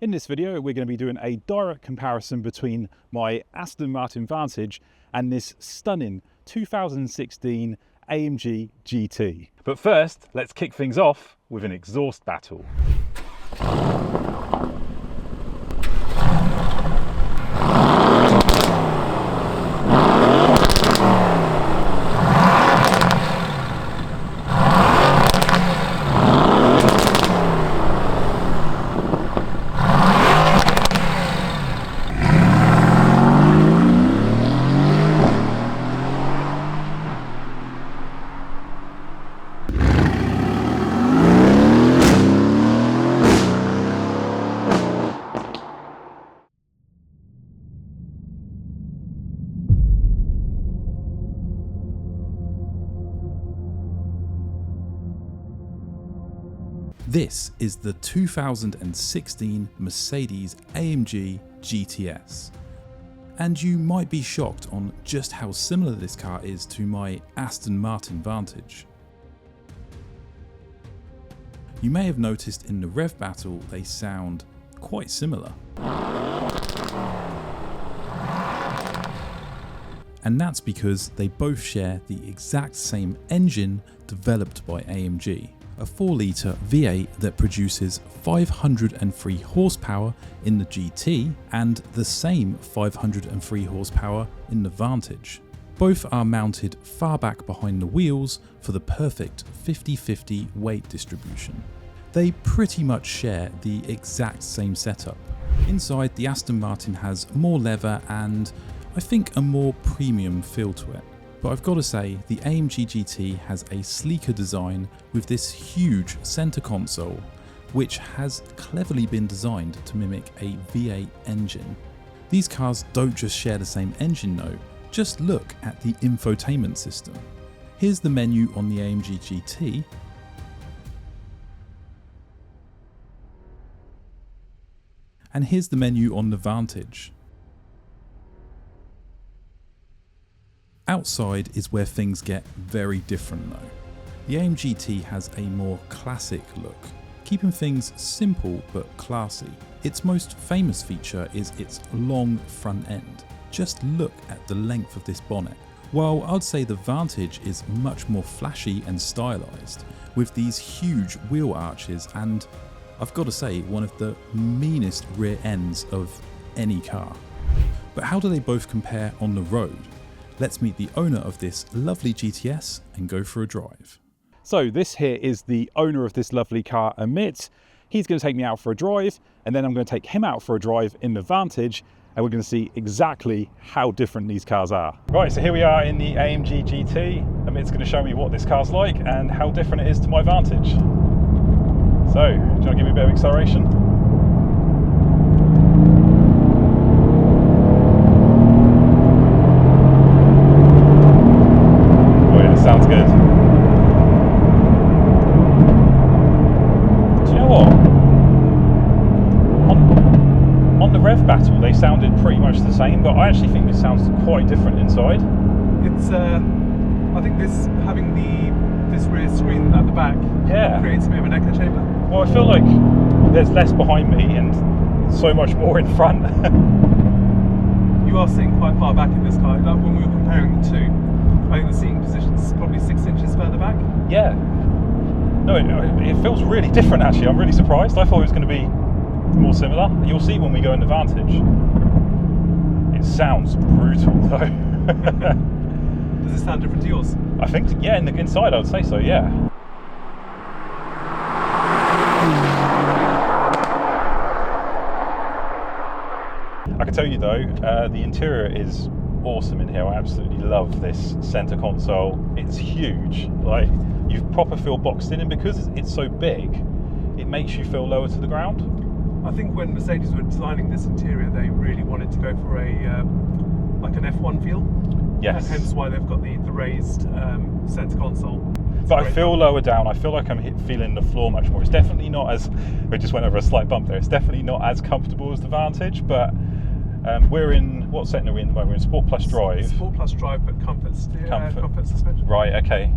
In this video, we're going to be doing a direct comparison between my Aston Martin Vantage and this stunning 2016 AMG GT. But first, let's kick things off with an exhaust battle. This is the 2016 Mercedes AMG GTS. And you might be shocked on just how similar this car is to my Aston Martin Vantage. You may have noticed in the rev battle they sound quite similar. And that's because they both share the exact same engine developed by AMG. A 4-litre V8 that produces 503 horsepower in the GT and the same 503 horsepower in the Vantage. Both are mounted far back behind the wheels for the perfect 50-50 weight distribution. They pretty much share the exact same setup. Inside, the Aston Martin has more leather and I think a more premium feel to it. But I've got to say, the AMG GT has a sleeker design with this huge centre console, which has cleverly been designed to mimic a V8 engine. These cars don't just share the same engine though, just look at the infotainment system. Here's the menu on the AMG GT, and here's the menu on the Vantage. Outside is where things get very different though. The AMG GT has a more classic look, keeping things simple but classy. Its most famous feature is its long front end. Just look at the length of this bonnet. While I'd say the Vantage is much more flashy and stylised, with these huge wheel arches and, I've got to say, one of the meanest rear ends of any car. But how do they both compare on the road? Let's meet the owner of this lovely GTS and go for a drive. So this here is the owner of this lovely car, Amit. He's going to take me out for a drive and then I'm going to take him out for a drive in the Vantage and we're going to see exactly how different these cars are. Right, so here we are in the AMG GT. Amit's going to show me what this car's like and how different it is to my Vantage. So, do you want to give me a bit of acceleration? Sounds good. Do you know what? On the rev battle, they sounded pretty much the same, but I actually think this sounds quite different inside. It's, I think having this rear screen at the back creates a bit of an echo chamber. Well, I feel like there's less behind me and so much more in front. You are sitting quite far back in this car. Like when we were comparing the two, I think the seating position is probably 6 inches further back. Yeah. No, it feels really different actually. I'm really surprised. I thought it was going to be more similar. You'll see when we go in the Vantage. It sounds brutal though. Does it sound different to yours? I think, yeah, in the inside I would say so, yeah. I can tell you though, the interior is awesome in here. I absolutely love this center console. It's huge, like you proper feel boxed in, and because it's so big it makes you feel lower to the ground. I think when Mercedes were designing this interior they really wanted to go for a like an F1 feel. Yes. And hence why they've got the raised center console. But I feel lower down. I feel like I'm feeling the floor much more. It's definitely not as, we just went over a slight bump there, it's definitely not as comfortable as the Vantage, but we're in, what setting are we in? We're in Sport Plus Drive. Sport Plus Drive, but comfort suspension. Right, okay.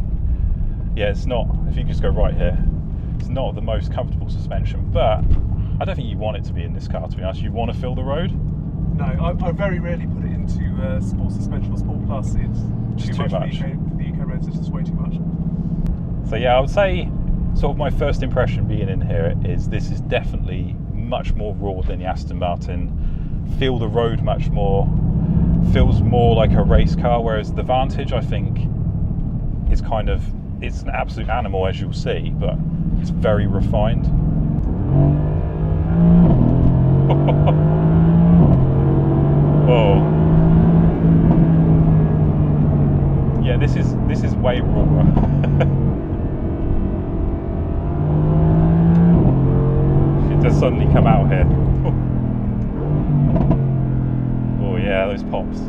Yeah, it's not, if you just go right here, it's not the most comfortable suspension, but I don't think you want it to be in this car, to be honest. You want to feel the road. No, I very rarely put it into sport suspension or sport plus. It's just too much. For the UK roads, it's just way too much. So yeah, I would say sort of my first impression being in here is this is definitely much more raw than the Aston Martin. Feel the road much more. Feels more like a race car, whereas the Vantage, I think, is kind of, it's an absolute animal, as you'll see, but it's very refined. Oh. Yeah, this is way rawer. It does suddenly come out here. Oh yeah, those pops.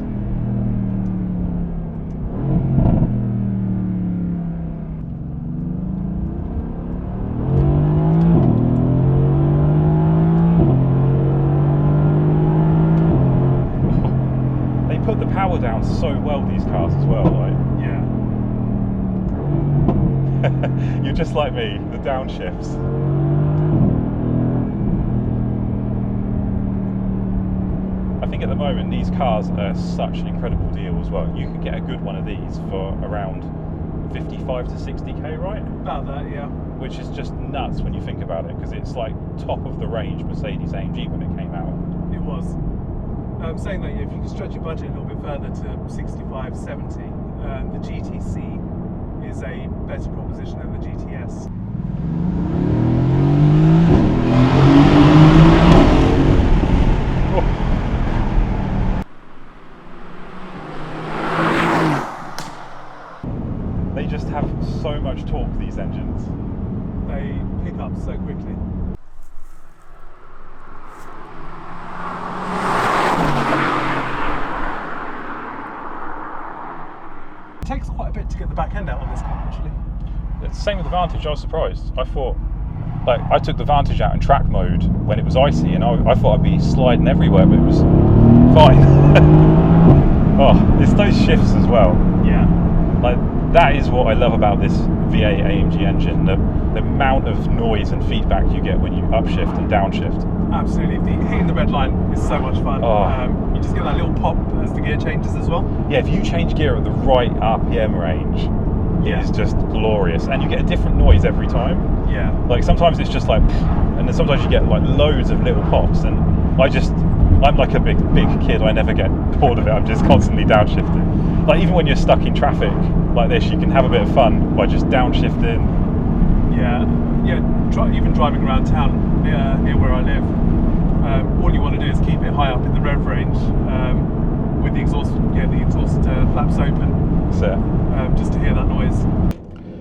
Put the power down so well, these cars as well, like. Yeah. You're just like me, the downshifts. I think at the moment these cars are such an incredible deal as well. You could get a good one of these for around 55 to 60k, right? About that, yeah. Which is just nuts when you think about it, because it's like top of the range Mercedes AMG when it came out. It was. Saying that, if you can stretch your budget a little bit further to 65, 70, the GTC is a better proposition than the GTS. Oh. They just have so much torque, these engines. They pick up so quickly. It takes quite a bit to get the back end out on this car, actually. It's the same with the Vantage. I was surprised. I thought, like, I took the Vantage out in track mode when it was icy, and I thought I'd be sliding everywhere, but it was fine. Oh, it's those shifts as well. Yeah. Like, that is what I love about this V8 AMG engine, the amount of noise and feedback you get when you upshift and downshift. Absolutely. Hitting the red line is so much fun. Oh. You just get that little pop as the gear changes as well. Yeah, if you change gear at the right RPM range, it is just glorious. And you get a different noise every time. Yeah. Like, sometimes it's just like, and then sometimes you get like loads of little pops, and I'm like a big kid. I never get bored of it. I'm just constantly downshifting. Like, even when you're stuck in traffic like this, you can have a bit of fun by just downshifting. Yeah, even driving around town near where I live, all you want to do is keep it high up in the rev range with the exhaust flaps open. That's it. Just to hear that noise.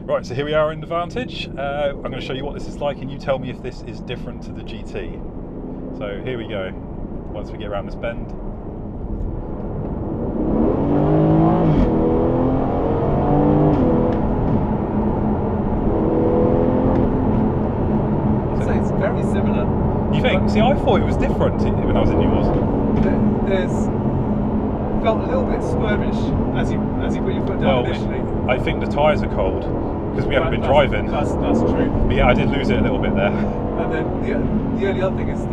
Right, so here we are in the Vantage. I'm going to show you what this is like, and you tell me if this is different to the GT. So here we go. Once we get around this bend. I'd say it's very similar. You think? See, I thought it was different when I was in yours. There's felt a little bit squirmish as you put your foot down initially. I think the tyres are cold because we haven't been driving. That's true. But yeah, I did lose it a little bit there. And then the only other thing is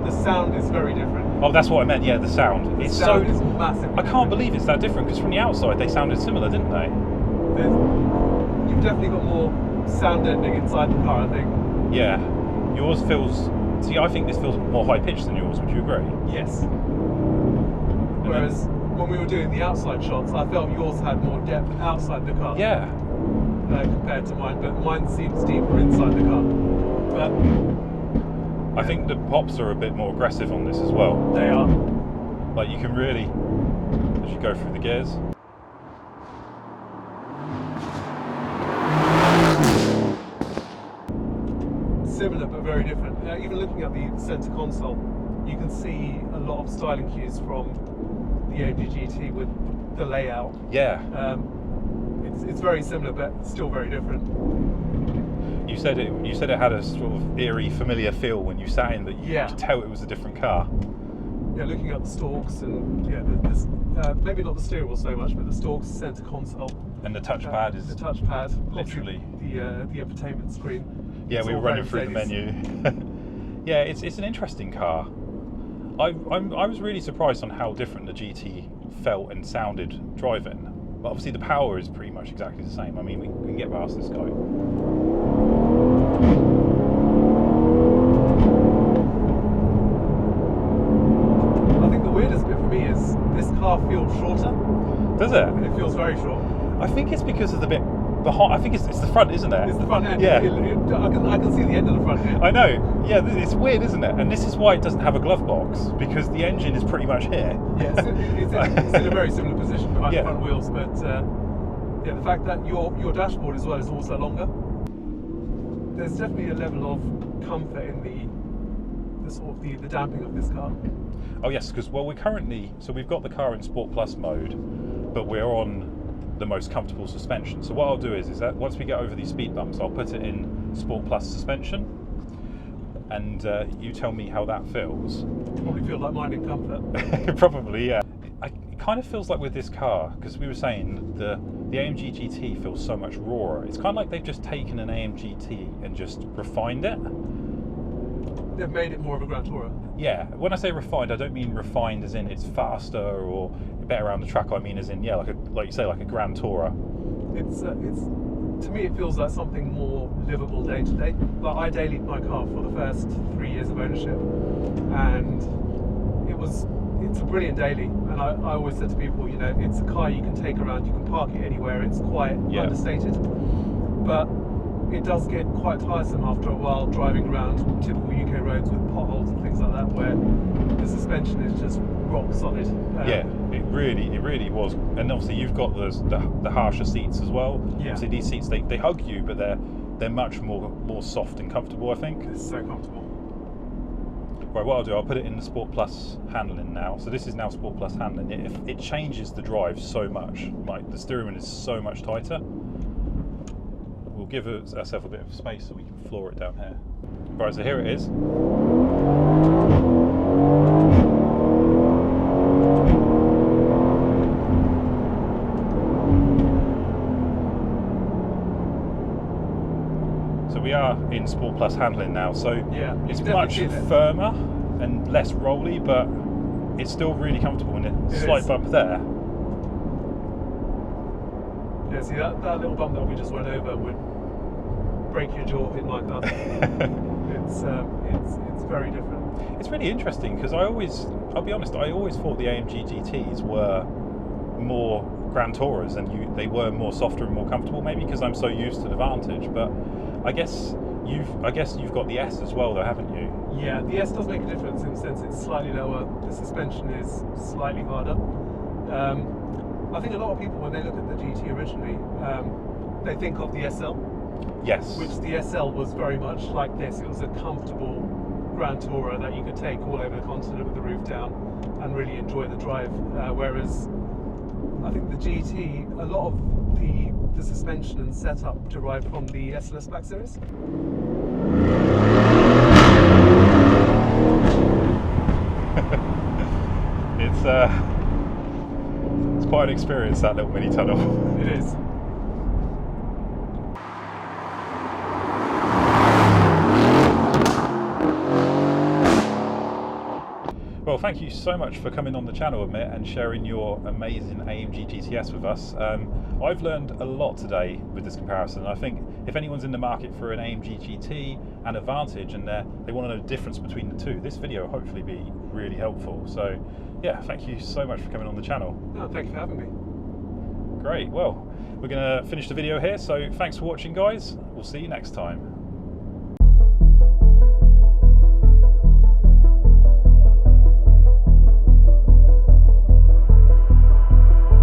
the sound is very different. Oh, that's what I meant. Yeah, the sound. The sound is massive. I can't believe it's that different, because from the outside they sounded similar, didn't they? You've definitely got more sound ending inside the car, I think. Yeah. Yours feels. See, I think this feels more high pitched than yours. Would you agree? Yes. Whereas when we were doing the outside shots, I felt yours had more depth outside the car. Yeah. Compared to mine, but mine seems deeper inside the car. But I think the pops are a bit more aggressive on this as well. They are. Like, you can really, as you go through the gears. Similar but very different. Even looking at the centre console, you can see a lot of styling cues from the AMG GT with the layout. Yeah. It's very similar, but still very different. You said it had a sort of eerie, familiar feel when you sat in, but you could tell it was a different car. Yeah, looking at the stalks and maybe not the steering wheel so much, but the stalks, centre console, and the touchpad is the touchpad, literally the entertainment screen. Yeah, we were running through the menu. Yeah, it's an interesting car. I was really surprised on how different the GT felt and sounded driving. But obviously the power is pretty much exactly the same. I mean, we can get past this guy. I think the weirdest bit for me is this car feels shorter. Does it? It feels very short. I think it's because of the bit behind. I think it's the front, isn't it? It's the front end. Yeah. I can see the end of the front end. I know. Yeah, it's weird, isn't it? And this is why it doesn't have a glove box, because the engine is pretty much here. Yeah, it's in a very similar position behind Yeah. the front wheels, but yeah, the fact that your dashboard as well is also longer. There's definitely a level of comfort in the sort of the damping of this car. Oh yes, because well, we've got the car in Sport Plus mode, but we're on the most comfortable suspension. So what I'll do is that once we get over these speed bumps, I'll put it in Sport Plus suspension, and you tell me how that feels. Probably feel like mine in comfort. Probably, yeah. It kind of feels like with this car, because we were saying the AMG GT feels so much rawer. It's kind of like they've just taken an AMG GT and just refined it. They've made it more of a Grand Tourer. Yeah, when I say refined, I don't mean refined as in it's faster or better around the track. I mean as in, yeah, like you say, like a Grand Tourer. It's to me it feels like something more livable day to day. Like I dailied my car for the first 3 years of ownership, and it's a brilliant daily. And I always said to people, you know, it's a car you can take around, you can park it anywhere. It's quite understated, but it does get quite tiresome after a while driving around typical UK roads with potholes and things like that, where the suspension is just rock solid. Yeah, it really was. And obviously you've got the harsher seats as well. Yeah. Obviously these seats, they hug you, but they're much more soft and comfortable, I think. It's so comfortable. Right, what I'll do, I'll put it in the Sport Plus handling now. So this is now Sport Plus handling. It changes the drive so much. Like the steering wheel is so much tighter. We'll give ourselves a bit of space so we can floor it down here. Right, so here it is. So we are in Sport Plus handling now, so Yeah, it's you can much definitely feel it. firmer and less rolly, but it's still really comfortable. And a slight is. bump there. Yeah, see that little bump that we just went over would break your jaw in my car. It's very different. It's really interesting because I'll be honest, I always thought the AMG GTs were more Grand Tourers and they were more softer and more comfortable, maybe because I'm so used to the Vantage, but I guess you've got the S as well though, haven't you? Yeah, the S does make a difference in the sense it's slightly lower, the suspension is slightly harder. I think a lot of people, when they look at the GT originally, they think of the SL. Yes. Which the SL was very much like this. It was a comfortable Grand Tourer that you could take all over the continent with the roof down and really enjoy the drive. Whereas I think the GT, a lot of the suspension and setup derived from the SLS Black Series. It's quite an experience, that little mini tunnel. It is. Well, thank you so much for coming on the channel, Amit, and sharing your amazing AMG GTS with us. I've learned a lot today with this comparison. I think if anyone's in the market for an AMG GT and a Vantage and they want to know the difference between the two, this video will hopefully be really helpful. So yeah, thank you so much for coming on the channel. No, thank you for having me. Great, well, we're going to finish the video here, so thanks for watching, guys. We'll see you next time.